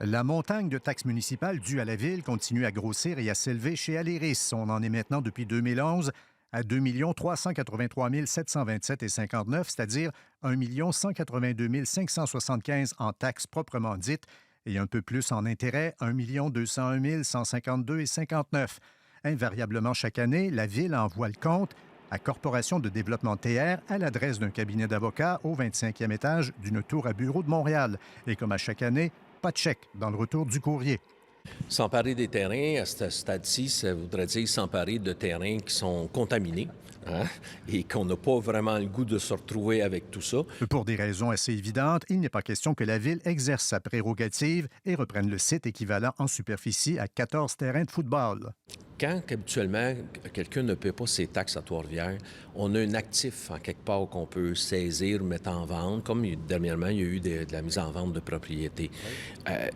La montagne de taxes municipales due à la Ville continue à grossir et à s'élever chez Aléris. On en est maintenant depuis 2011 à 2 383 727,59, c'est-à-dire 1 182 575 en taxes proprement dites et un peu plus en intérêts, 1 201 152,59. Invariablement chaque année, la Ville envoie le compte à Corporation de développement TR à l'adresse d'un cabinet d'avocats au 25e étage d'une tour à bureaux de Montréal. Et comme à chaque année, pas de chèque dans le retour du courrier. S'emparer des terrains, à ce stade-ci, ça voudrait dire s'emparer de terrains qui sont contaminés, hein, et qu'on n'a pas vraiment le goût de se retrouver avec tout ça. Pour des raisons assez évidentes, il n'est pas question que la Ville exerce sa prérogative et reprenne le site équivalent en superficie à 14 terrains de football. Quand habituellement quelqu'un ne paie pas ses taxes à Trois-Rivières, on a un actif en quelque part qu'on peut saisir, mettre en vente, comme dernièrement il y a eu de la mise en vente de propriété.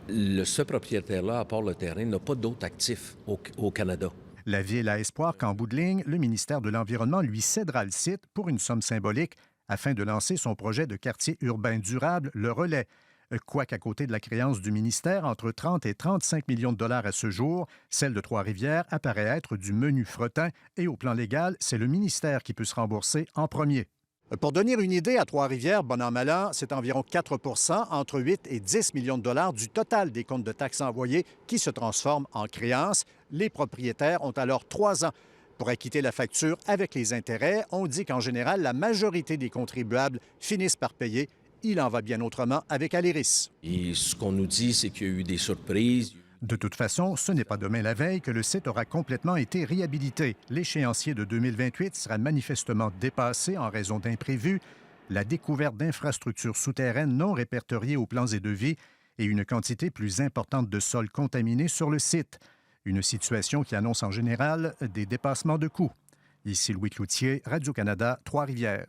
Ce propriétaire-là, à part le terrain, n'a pas d'autres actifs au Canada. La Ville a espoir qu'en bout de ligne, le ministère de l'Environnement lui cédera le site pour une somme symbolique afin de lancer son projet de quartier urbain durable, le Relais. Quoiqu'à côté de la créance du ministère, entre 30 et 35 millions de dollars à ce jour, celle de Trois-Rivières apparaît être du menu fretin et au plan légal, c'est le ministère qui peut se rembourser en premier. Pour donner une idée, à Trois-Rivières, bon an, mal an, c'est environ 4 entre 8 et 10 millions de dollars du total des comptes de taxes envoyés qui se transforment en créances. Les propriétaires ont alors 3 ans pour acquitter la facture avec les intérêts. On dit qu'en général, la majorité des contribuables finissent par payer. Il en va bien autrement avec Aléris. Et ce qu'on nous dit, c'est qu'il y a eu des surprises. De toute façon, ce n'est pas demain la veille que le site aura complètement été réhabilité. L'échéancier de 2028 sera manifestement dépassé en raison d'imprévus, la découverte d'infrastructures souterraines non répertoriées aux plans et devis et une quantité plus importante de sols contaminés sur le site. Une situation qui annonce en général des dépassements de coûts. Ici Louis Cloutier, Radio-Canada, Trois-Rivières.